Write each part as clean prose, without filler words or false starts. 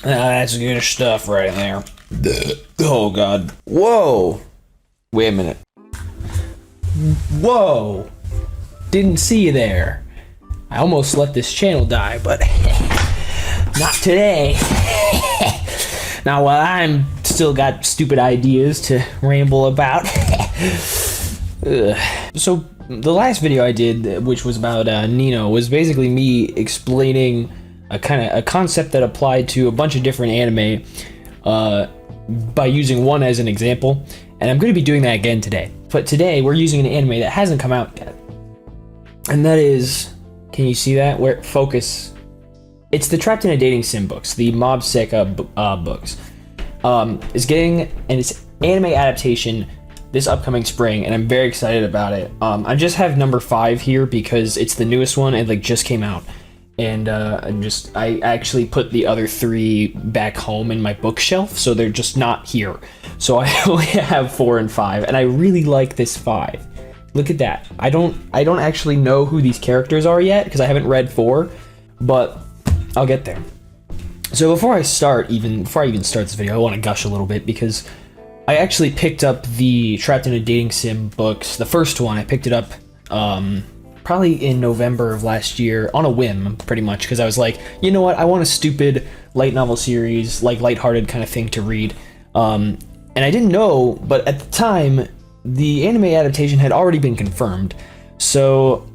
That's good stuff right there. Oh god. Whoa. Wait a minute. Whoa. Didn't see you there. I almost let this channel die, but not today. Now while I'm still got stupid ideas to ramble about. So the last video I did, which was about Nino, was basically me explaining a concept that applied to a bunch of different anime by using one as an example, and I'm going to be doing that again today. But today we're using an anime that hasn't come out yet, and that is, can you see that? Where focus? It's the Trapped in a Dating Sim books, the Mob Seika books. Is getting and its anime adaptation this upcoming spring, and I'm very excited about it. I just have number 5 here because it's the newest one and like just came out. And I actually put the other 3 back home in my bookshelf, so they're just not here. So I only have 4 and 5, and I really like this 5. Look at that. I don't actually know who these characters are yet because I haven't read 4, but I'll get there. So before I even start this video, I want to gush a little bit because I actually picked up the Trapped in a Dating Sim books, the first one. I picked it up probably in November of last year on a whim, pretty much, because I was like, you know what, I want a stupid light novel series, like lighthearted kind of thing to read. And I didn't know, but at the time, the anime adaptation had already been confirmed. So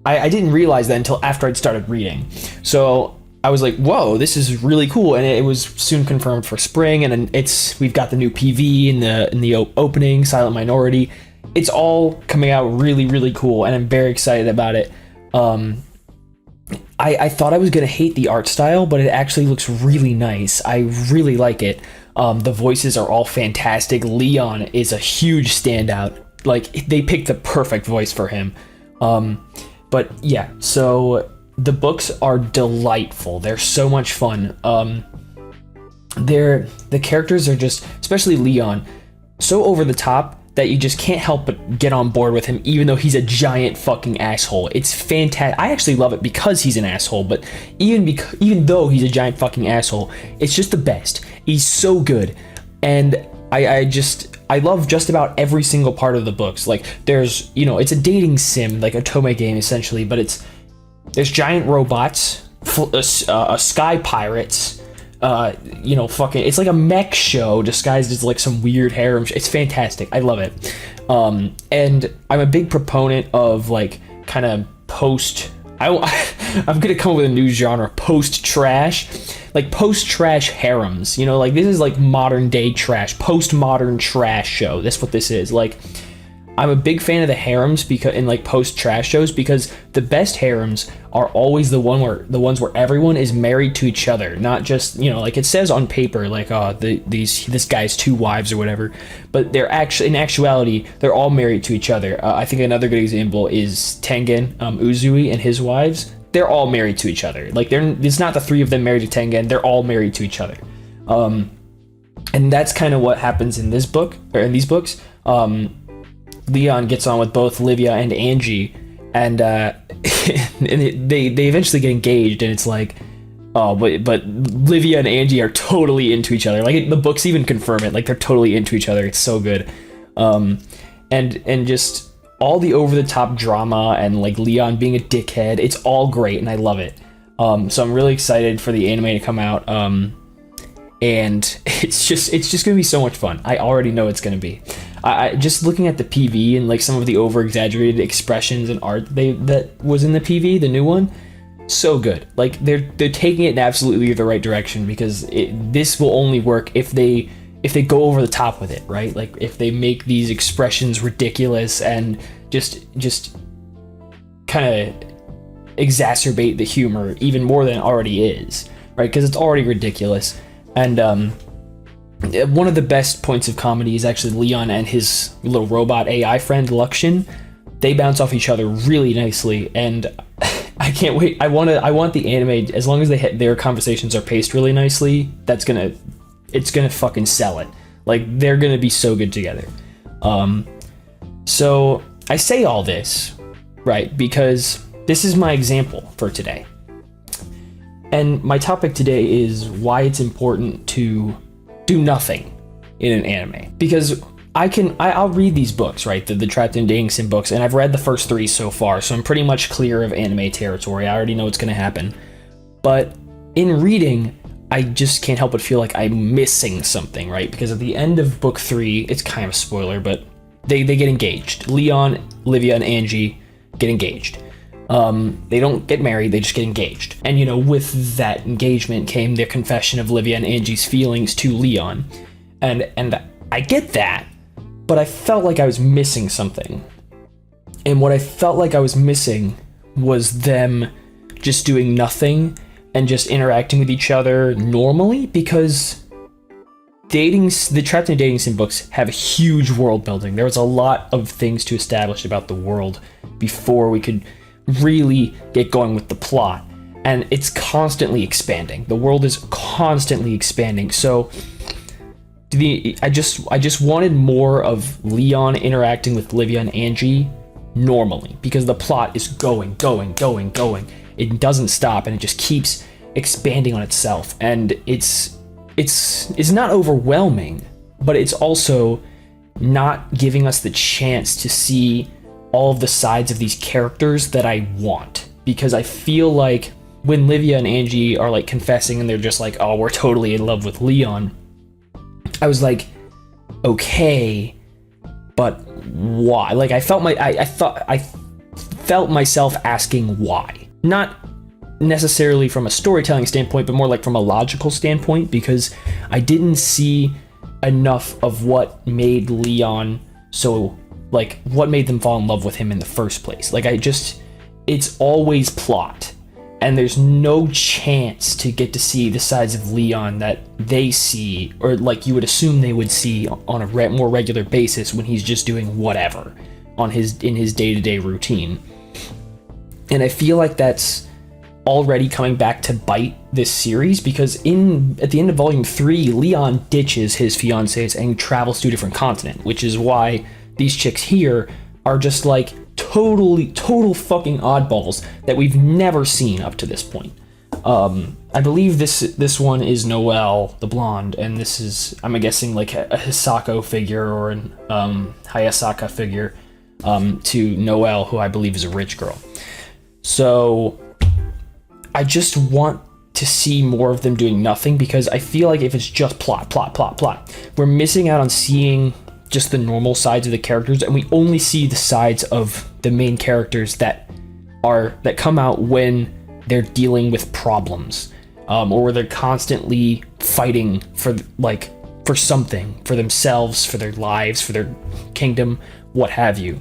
I didn't realize that until after I'd started reading. So I was like, whoa, this is really cool. And it was soon confirmed for spring, and we've got the new PV in the opening, Silent Minority. It's all coming out really, really cool, and I'm very excited about it. I thought I was going to hate the art style, but it actually looks really nice. I really like it. The voices are all fantastic. Leon is a huge standout. Like, they picked the perfect voice for him. But yeah, so the books are delightful. They're so much fun. The characters are just, especially Leon, so over the top that you just can't help but get on board with him, even though he's a giant fucking asshole. It's fantastic. I actually love it because he's an asshole, but even though he's a giant fucking asshole, it's just the best. He's so good, and I love just about every single part of the books. Like, there's, it's a dating sim, like a Tome game essentially, but there's giant robots, sky pirates. It's like a mech show disguised as like some weird harem. It's fantastic. I love it. And I'm a big proponent of like kind of I'm gonna come up with a new genre, post-trash, like post-trash harems. Like this is like modern day trash, postmodern trash show. That's what this is. Like, I'm a big fan of the harems because in like post-trash shows, because the best harems are always the ones where everyone is married to each other, not just like it says on paper, like this guy's 2 wives or whatever, but they're actually, in actuality, they're all married to each other. I think another good example is Tengen Uzui and his wives. They're all married to each other. Like, it's not the 3 of them married to Tengen. They're all married to each other. And that's kind of what happens in this book, or in these books. Leon gets on with both Livia and Angie, and and they eventually get engaged, and it's like, oh, but Livia and Angie are totally into each other. Like, the books even confirm it. Like, they're totally into each other. It's so good. And just all the over the top drama and like Leon being a dickhead. It's all great, and I love it. So I'm really excited for the anime to come out. And it's just gonna be so much fun. I already know it's gonna be. I just looking at the PV and like some of the over exaggerated expressions and art that was in the PV, the new one, so good. Like, they're taking it in absolutely the right direction, because this will only work if they go over the top with it, right? Like, if they make these expressions ridiculous and just kind of exacerbate the humor even more than it already is, right? Because it's already ridiculous. And one of the best points of comedy is actually Leon and his little robot AI friend Luxian. They bounce off each other really nicely, and I can't wait. I want the anime, as long as their conversations are paced really nicely, it's gonna fucking sell it. Like, they're gonna be so good together. So I say all this, right, because this is my example for today. And my topic today is why it's important to do nothing in an anime. Because I'll read these books, right? The Trapped in Dating Sim books, and I've read the first 3 so far, so I'm pretty much clear of anime territory. I already know what's going to happen. But in reading, I just can't help but feel like I'm missing something, right? Because at the end of book 3, it's kind of a spoiler, but they get engaged. Leon, Livia, and Angie get engaged. They don't get married, they just get engaged. And, you know, with that engagement came the confession of Livia and Angie's feelings to Leon. And I get that, but I felt like I was missing something. And what I felt like I was missing was them just doing nothing and just interacting with each other normally, because the Trapped in Dating Sim books have a huge world building. There was a lot of things to establish about the world before we could really get going with the plot, and it's constantly expanding. The world is constantly expanding. So I just wanted more of Leon interacting with Livia and Angie normally, because the plot is going. It doesn't stop, and it just keeps expanding on itself. And it's not overwhelming, but it's also not giving us the chance to see all of the sides of these characters that I want. Because I feel like when Livia and Angie are like confessing and they're just like, oh, we're totally in love with Leon, I was like, okay, but why? Like I felt myself asking why. Not necessarily from a storytelling standpoint, but more like from a logical standpoint, because I didn't see enough of what made Leon so, like, what made them fall in love with him in the first place. Like, it's always plot, and there's no chance to get to see the sides of Leon that they see, or like you would assume they would see on a more regular basis when he's just doing whatever in his day-to-day routine. And I feel like that's already coming back to bite this series, because at the end of volume 3, Leon ditches his fiancées and travels to a different continent, which is why these chicks here are just like total fucking oddballs that we've never seen up to this point. I believe this one is Noelle, the blonde, and this is, I'm guessing, like a Hisako figure or an Hayasaka figure to Noelle, who I believe is a rich girl. So I just want to see more of them doing nothing, because I feel like if it's just plot, we're missing out on seeing just the normal sides of the characters, and we only see the sides of the main characters that come out when they're dealing with problems, or where they're constantly fighting for something, for themselves, for their lives, for their kingdom, what have you.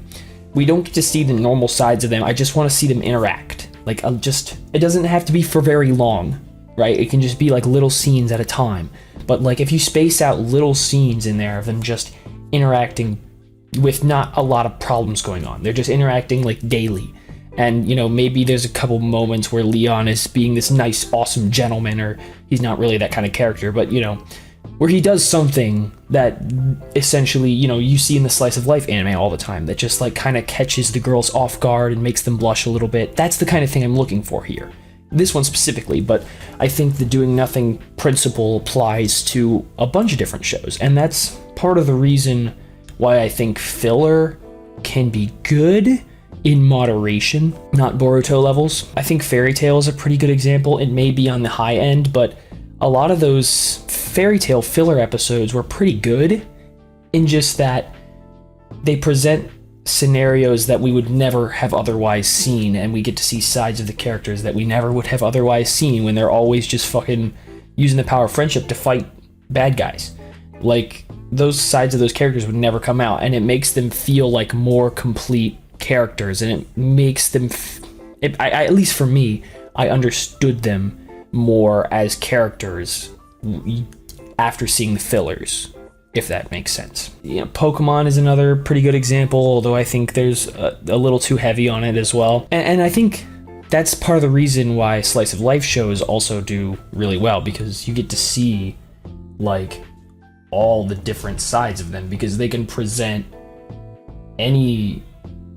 We don't get to see the normal sides of them. I just want to see them interact. Like, it doesn't have to be for very long, right? It can just be like little scenes at a time. But like, if you space out little scenes in there of them just interacting with not a lot of problems going on, they're just interacting like daily. And, you know, maybe there's a couple moments where Leon is being this nice, awesome gentleman, or he's not really that kind of character, but, you know, where he does something that essentially, you know, you see in the slice of life anime all the time, that just like kind of catches the girls off guard and makes them blush a little bit. That's the kind of thing I'm looking for here. This one specifically, but I think the doing nothing principle applies to a bunch of different shows, and that's part of the reason why I think filler can be good in moderation, not Boruto levels. I think Fairy Tail is a pretty good example. It may be on the high end, but a lot of those Fairy Tail filler episodes were pretty good, in just that they present scenarios that we would never have otherwise seen, and we get to see sides of the characters that we never would have otherwise seen, when they're always just fucking using the power of friendship to fight bad guys. Like, those sides of those characters would never come out, and it makes them feel like more complete characters, and it makes them at least for me, I understood them more as characters after seeing the fillers, if that makes sense. You know, Pokemon is another pretty good example, although I think there's a little too heavy on it as well. And I think that's part of the reason why slice of life shows also do really well, because you get to see like all the different sides of them, because they can present any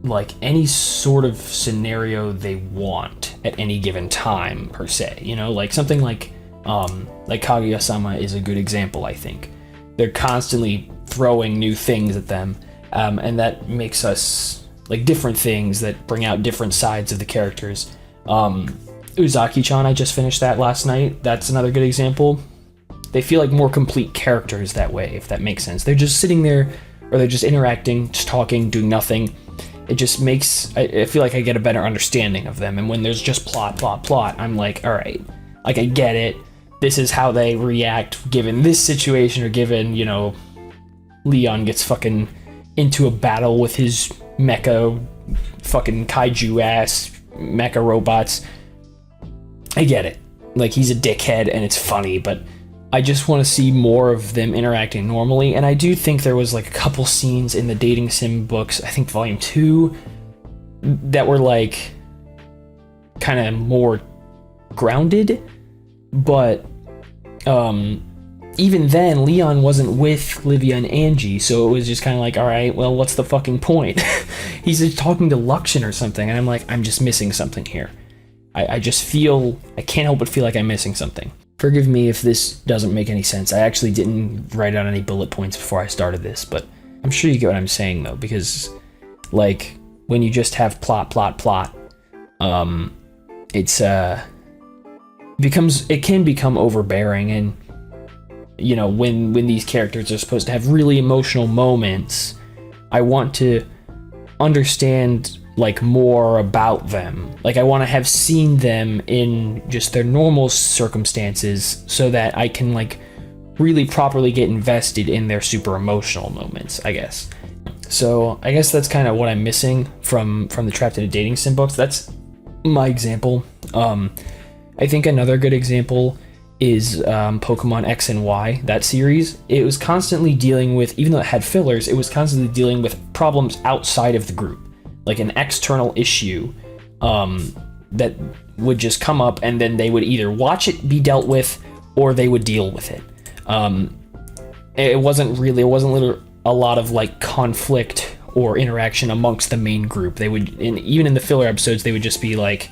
like any sort of scenario they want at any given time per se, you know, like something like Kaguya-sama is a good example. I think they're constantly throwing new things at them, and that makes us like different things that bring out different sides of the characters. Uzaki-chan, I just finished that last night. That's another good example. They feel like more complete characters that way, if that makes sense. They're just sitting there, or they're just interacting, just talking, doing nothing. It just makes, I feel like I get a better understanding of them. And when there's just plot, I'm like, all right, like I get it. This is how they react given this situation, or given, you know, Leon gets fucking into a battle with his mecha fucking kaiju ass mecha robots. I get it. Like, he's a dickhead and it's funny, but I just want to see more of them interacting normally. And I do think there was like a couple scenes in the dating sim books, I think volume 2, that were like kind of more grounded, but even then Leon wasn't with Livia and Angie, so it was just kind of like, all right, well, what's the fucking point? He's just talking to Luxian or something, and I'm like, I'm just missing something here. I just feel, I can't help but feel like I'm missing something. Forgive me if this doesn't make any sense. I actually didn't write out any bullet points before I started this, but I'm sure you get what I'm saying though, because like when you just have plot, it can become overbearing. And you know, when these characters are supposed to have really emotional moments, I want to understand like more about them. Like, I want to have seen them in just their normal circumstances so that I can like really properly get invested in their super emotional moments, I guess. So I guess that's kind of what I'm missing from the Trapped in a Dating Sim books. That's my example. I think another good example is Pokemon X and Y, that series. It was constantly dealing with, even though it had fillers, it was constantly dealing with problems outside of the group, like an external issue that would just come up, and then they would either watch it be dealt with or they would deal with it. It wasn't literally a lot of like conflict or interaction amongst the main group. They would, even in the filler episodes, they would just be like,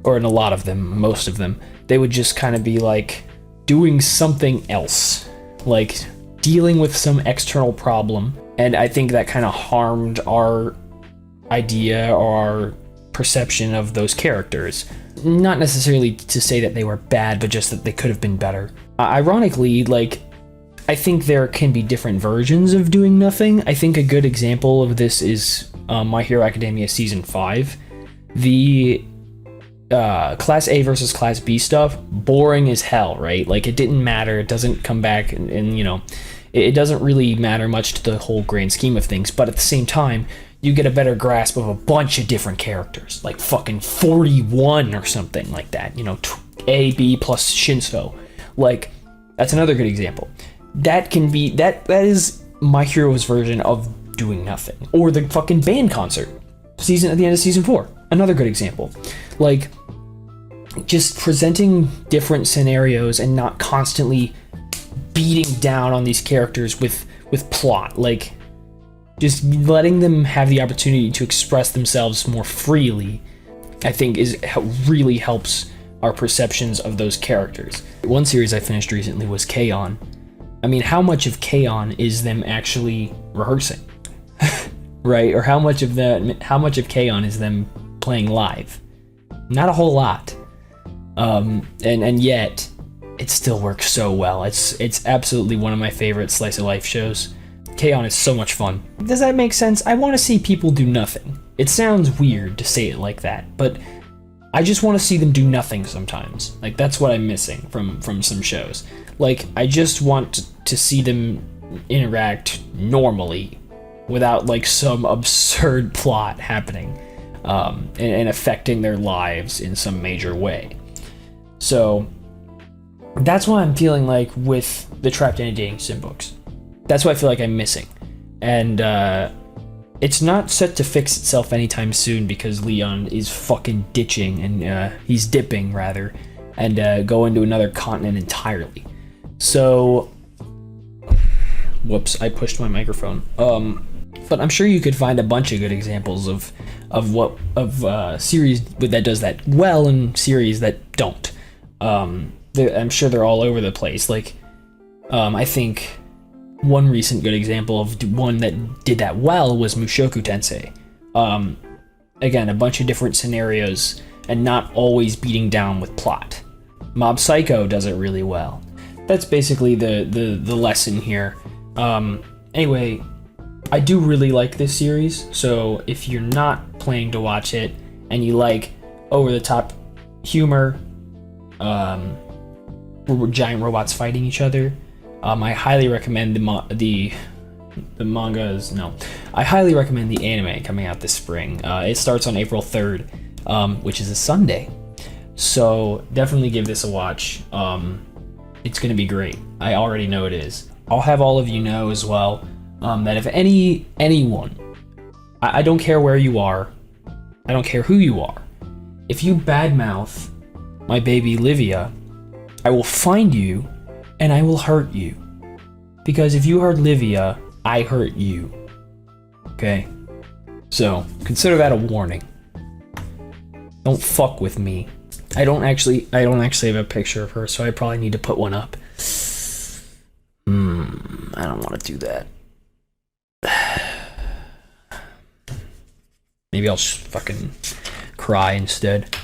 or in a lot of them, most of them, they would just kind of be like doing something else, like dealing with some external problem. And I think that kind of harmed our idea or our perception of those characters. Not necessarily to say that they were bad, but just that they could have been better. Ironically, like, I think there can be different versions of doing nothing. I think a good example of this is My Hero Academia Season 5. The Class A versus Class B stuff, boring as hell, right? Like, it didn't matter, it doesn't come back, and you know, it doesn't really matter much to the whole grand scheme of things, but at the same time, you get a better grasp of a bunch of different characters, like fucking 41 or something like that, you know, A, B plus Shinso. Like, that's another good example. That can be, that is My Hero's version of doing nothing. Or the fucking band concert at the end of season 4. Another good example. Like, just presenting different scenarios and not constantly beating down on these characters with plot. Like, just letting them have the opportunity to express themselves more freely, I think really helps our perceptions of those characters. One series I finished recently was K-On! I mean, how much of K-On! Is them actually rehearsing? Right? Or how much of K-On! Is them playing live? Not a whole lot. And yet, it still works so well. It's absolutely one of my favorite slice of life shows. K-On! Is so much fun. Does that make sense? I want to see people do nothing. It sounds weird to say it like that, but I just want to see them do nothing sometimes. Like, that's what I'm missing from some shows. Like, I just want to see them interact normally without like some absurd plot happening and affecting their lives in some major way. So that's what I'm feeling like with the Trapped in a Dating Sim books. That's what I feel like I'm missing. And it's not set to fix itself anytime soon, because Leon is fucking ditching, and he's dipping rather, and going to another continent entirely. So, whoops, I pushed my microphone. but I'm sure you could find a bunch of good examples of series that does that well and series that don't. I'm sure they're all over the place. Like, I think one recent good example of one that did that well was Mushoku Tensei. Again, a bunch of different scenarios and not always beating down with plot. Mob Psycho does it really well. That's basically the lesson here. Anyway, I do really like this series, so if you're not planning to watch it and you like over-the-top humor, giant robots fighting each other, I highly recommend the mangas. No, I highly recommend the anime coming out this spring. It starts on April 3rd, which is a Sunday. So definitely give this a watch. It's gonna be great. I already know it is. I'll have all of you know as well that if anyone, I don't care where you are, I don't care who you are, if you badmouth my baby Livia, I will find you and I will hurt you. Because if you hurt Livia, I hurt you. Okay? So consider that a warning. Don't fuck with me. I don't actually have a picture of her, so I probably need to put one up. I don't want to do that. Maybe I'll just fucking cry instead.